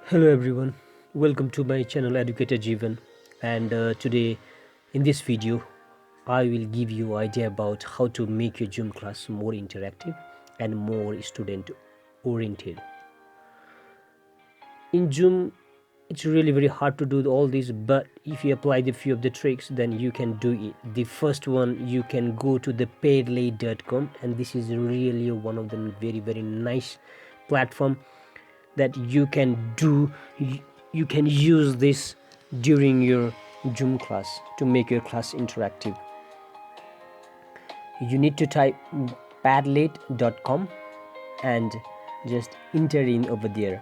Hello everyone, welcome to my channel Educator Jeevan, and today in this video I will give you idea about how to make your Zoom class more interactive and more student oriented. In Zoom it's really very hard to do all this, but if you apply the few of the tricks then you can do it. The first one, you can go to the Padlet.com, and this is really one of the very nice platform that you can do. You can use this during your Zoom class to make your class interactive. You need to type padlet.com and just enter in over there.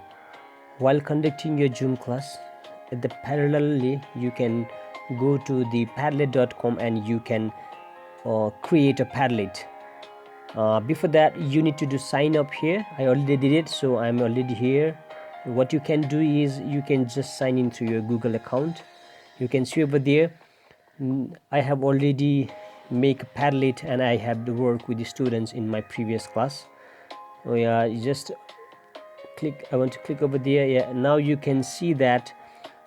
While conducting your Zoom class, parallelly you can go to the padlet.com and you can create a Padlet. Before that, you need to do sign up here. I already did it, so I'm already here. What you can do is you can just sign into your Google account. You can see over there I have already make a Padlet and I have to work with the students in my previous class. You just click, I want to click over there. Yeah, now you can see that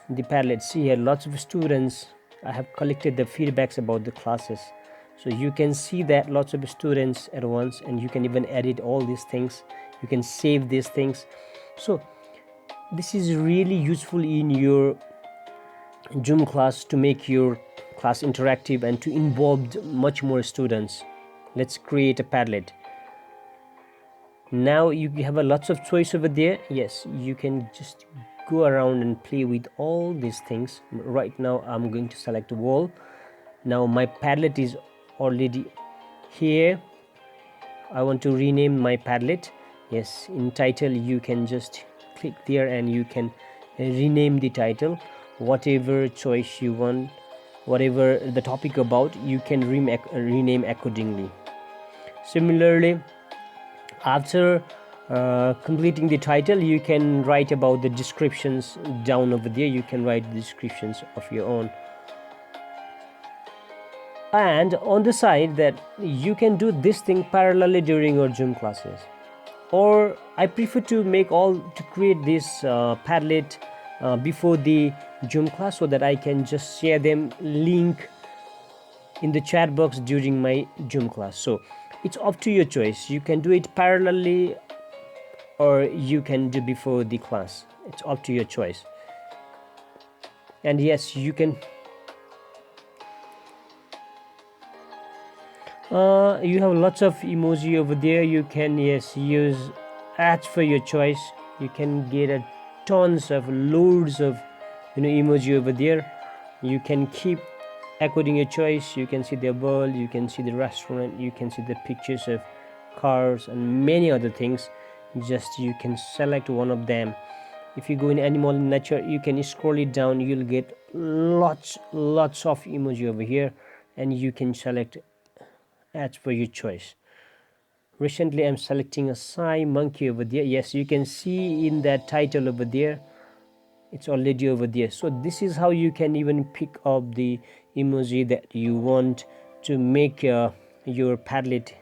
the Padlet, see here lots of students. I have collected the feedbacks about the classes, so you can see that lots of students at once, and you can even edit all these things. You can save these things. So this is really useful in your Zoom class to make your class interactive and to involve much more students. Let's create a Padlet. Now you have a lots of choice over there. Yes, you can just go around and play with all these things. Right now I'm going to select wall. Now my Padlet is already here. I want to rename my Padlet. Yes, in title you can just click there and you can rename the title, whatever choice you want, whatever the topic about, you can rename accordingly. Similarly, after completing the title, you can write about the descriptions down over there. You can write the descriptions of your own, and on the side that you can do this thing parallelly during your Zoom classes. Or I prefer to create this Padlet before the Zoom class, so that I can just share them link in the chat box during my Zoom class. So it's up to your choice. You can do it parallelly or you can do before the class. It's up to your choice. And yes, you can you have lots of emoji over there. You can use ads for your choice. You can get tons of loads of emoji over there. You can keep according your choice. You can see the world, you can see the restaurant, you can see the pictures of cars and many other things. Just you can select one of them. If you go in animal and nature, you can scroll it down. You'll get lots of emoji over here, and you can select ads for your choice. Recently I'm selecting a Sai monkey over there. Yes, you can see in that title over there, it's already over there. So this is how you can even pick up the emoji that you want to make your Padlet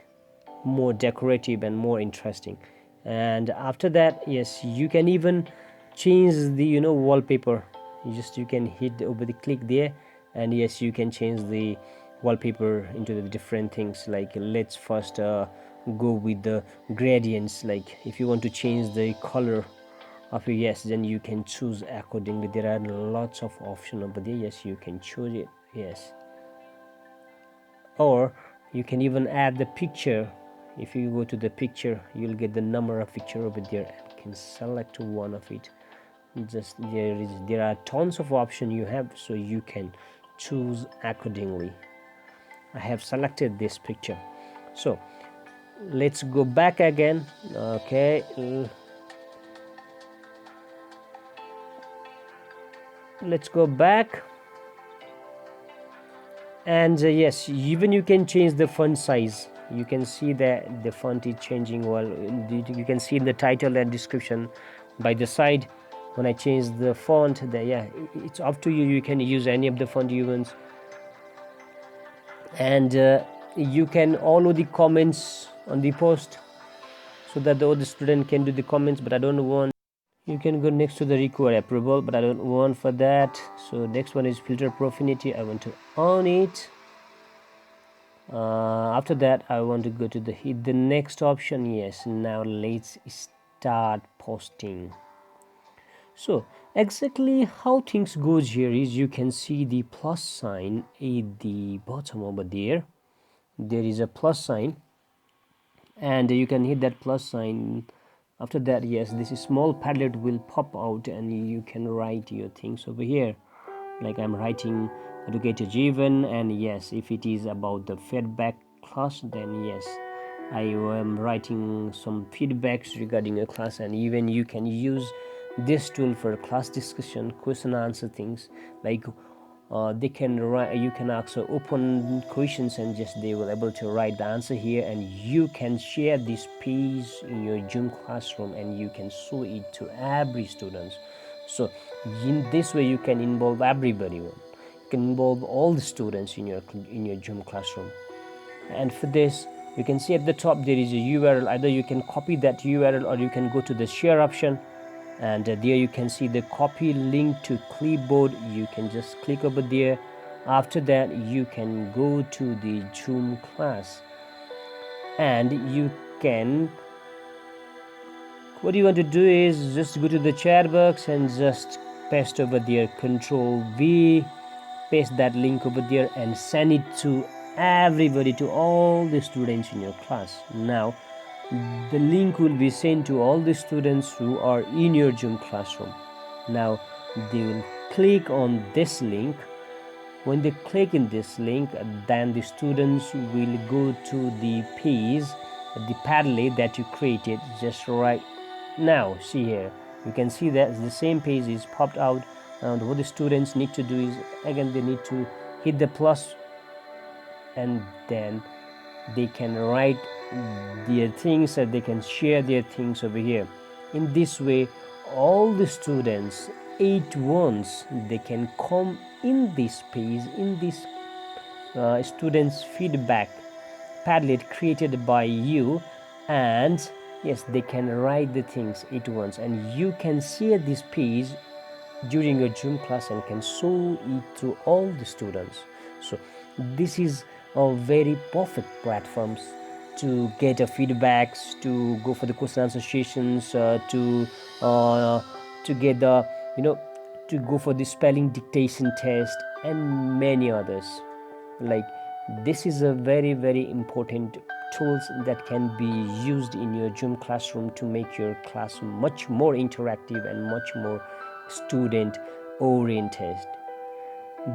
more decorative and more interesting. And after that, yes, you can even change the wallpaper. You can hit over the click there, and yes, you can change the wallpaper into the different things. Like let's first go with the gradients. Like if you want to change the color of your, yes, then you can choose accordingly. There are lots of options over there. Yes, you can choose it. Yes, or you can even add the picture. If you go to the picture, you'll get the number of picture over there and can select one of it. Just there are tons of options you have, so you can choose accordingly. I have selected this picture, so let's go back again. Okay, let's go back. And yes, even you can change the font size. You can see that the font is changing. Well, you can see in the title and description by the side when I change the font. It's up to you. You can use any of the font you want, and you can allow the comments on the post so that the other student can do the comments. But I don't want You can go next to the require approval, but I don't want for that. So next one is filter profanity. I want to on it. After that, I want to go to hit the next option. Yes, now let's start posting. So exactly how things goes here is you can see the plus sign at the bottom over there. There is a plus sign, and you can hit that plus sign. After that, yes, this small Padlet will pop out and you can write your things over here. Like I'm writing Educator Jeevan, and yes, if it is about the feedback class, then yes, I am writing some feedbacks regarding a class. And even you can use this tool for class discussion, question answer things. Like they can write, you can ask open questions and just they will able to write the answer here, and you can share this page in your Zoom classroom and you can show it to every student. So in this way you can involve everybody. You can involve all the students in your Zoom classroom. And for this, you can see at the top there is a URL. Either you can copy that URL or you can go to the share option, and there you can see the copy link to clipboard. You can just click over there. After that, you can go to the Zoom class, and you can, what you want to do is just go to the chat box and just paste over there, Control V, paste that link over there and send it to everybody, to all the students in your class. Now the link will be sent to all the students who are in your Zoom classroom. Now they will click on this link. When they click in this link, then the students will go to the page, the Padlet that you created just right now. See here, you can see that the same page is popped out, and what the students need to do is, again, they need to hit the plus, and then they can write their things and they can share their things over here. In this way, all the students at once, they can come in this page, in this students feedback Padlet created by you, and yes, they can write the things at once, and you can share this page during your Zoom class and can show it to all the students. So this is a very perfect platforms to get feedbacks, to go for the question answer sessions, to get the, to go for the spelling dictation test and many others. Like, this is a very, very important tools that can be used in your Zoom classroom to make your class much more interactive and much more student oriented.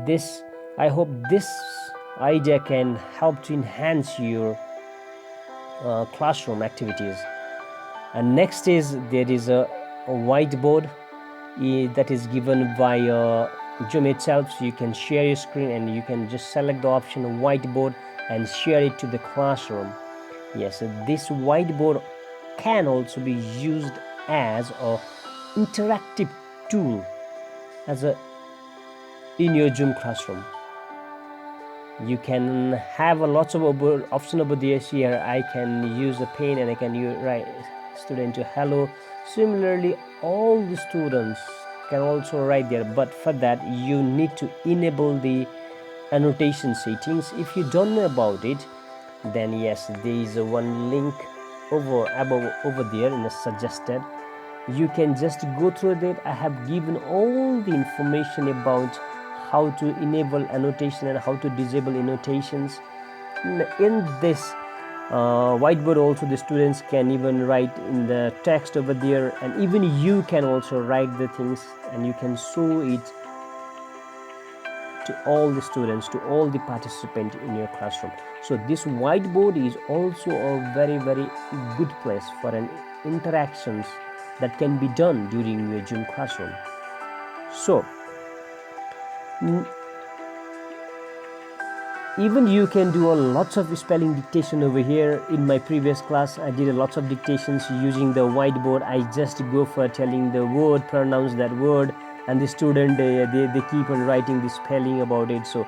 This, I hope this idea can help to enhance your classroom activities. And next is, there is a whiteboard that is given by Zoom itself. So you can share your screen and you can just select the option whiteboard and share it to the classroom. Yes, this whiteboard can also be used as a interactive tool in your Zoom classroom. You can have lots of option over there. Here I can use a pen and I can write student to hello. Similarly, all the students can also write there, but for that you need to enable the annotation settings. If you don't know about it, then yes, there is one link over there in the suggested. You can just go through that. I have given all the information about how to enable annotation and how to disable annotations. In this whiteboard also, the students can even write in the text over there, and even you can also write the things and you can show it to all the students, to all the participants in your classroom. So this whiteboard is also a very, very good place for an interactions that can be done during your Zoom classroom. So even you can do a lots of spelling dictation over here. In my previous class, I did a lots of dictations using the whiteboard. I just go for telling the word, pronounce that word, and the student they keep on writing the spelling about it. So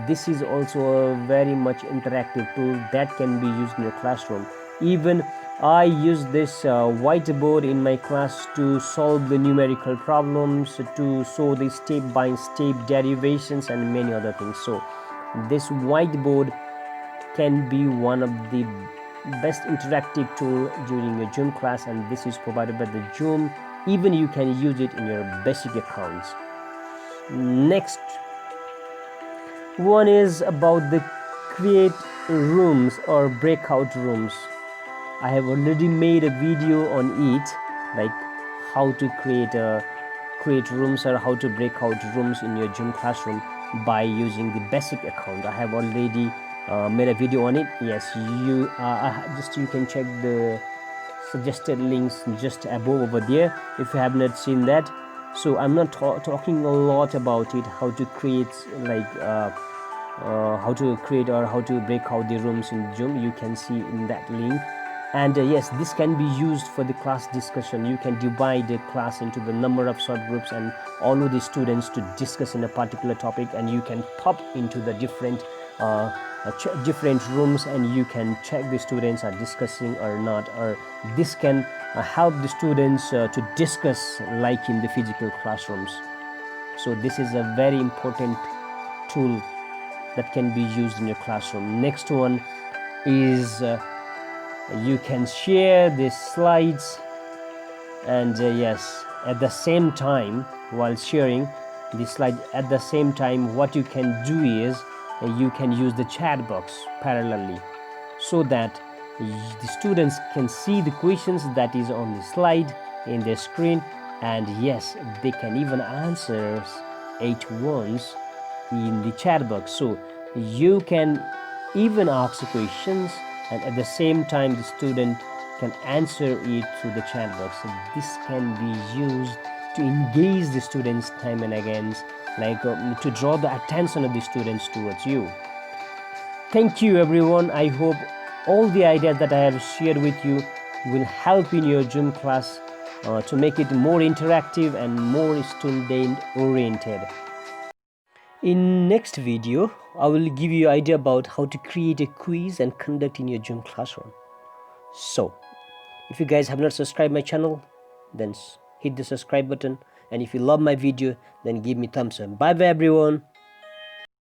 this is also a very much interactive tool that can be used in your classroom. Even I use this whiteboard in my class to solve the numerical problems, to show the step-by-step derivations and many other things. So this whiteboard can be one of the best interactive tool during your Zoom class, and this is provided by the Zoom. Even you can use it in your basic accounts. Next one is about the create rooms or breakout rooms. I have already made a video on it, like how to create rooms or how to break out rooms in your Zoom classroom by using the basic account. I have already made a video on it. Yes, you can check the suggested links just above over there if you have not seen that. So I'm not talking a lot about it, how to create how to create or how to break out the rooms in Zoom. You can see in that link. And yes, this can be used for the class discussion. You can divide the class into the number of subgroups and allow the students to discuss in a particular topic, and you can pop into the different rooms and you can check the students are discussing or not, or this can help the students to discuss like in the physical classrooms. So this is a very important tool that can be used in your classroom. Next one is you can share the slides, and yes, at the same time, while sharing the slide, at the same time what you can do is you can use the chat box parallelly, so that the students can see the questions that is on the slide in their screen, and yes, they can even answer it once in the chat box. So you can even ask questions, and at the same time the student can answer it through the chat box. So this can be used to engage the students time and again, like to draw the attention of the students towards you. Thank you everyone. I hope all the ideas that I have shared with you will help in your Zoom class to make it more interactive and more student oriented. In next video, I will give you an idea about how to create a quiz and conduct in your Zoom classroom. So, if you guys have not subscribed my channel, then hit the subscribe button, and if you love my video, then give me thumbs up. Bye bye everyone.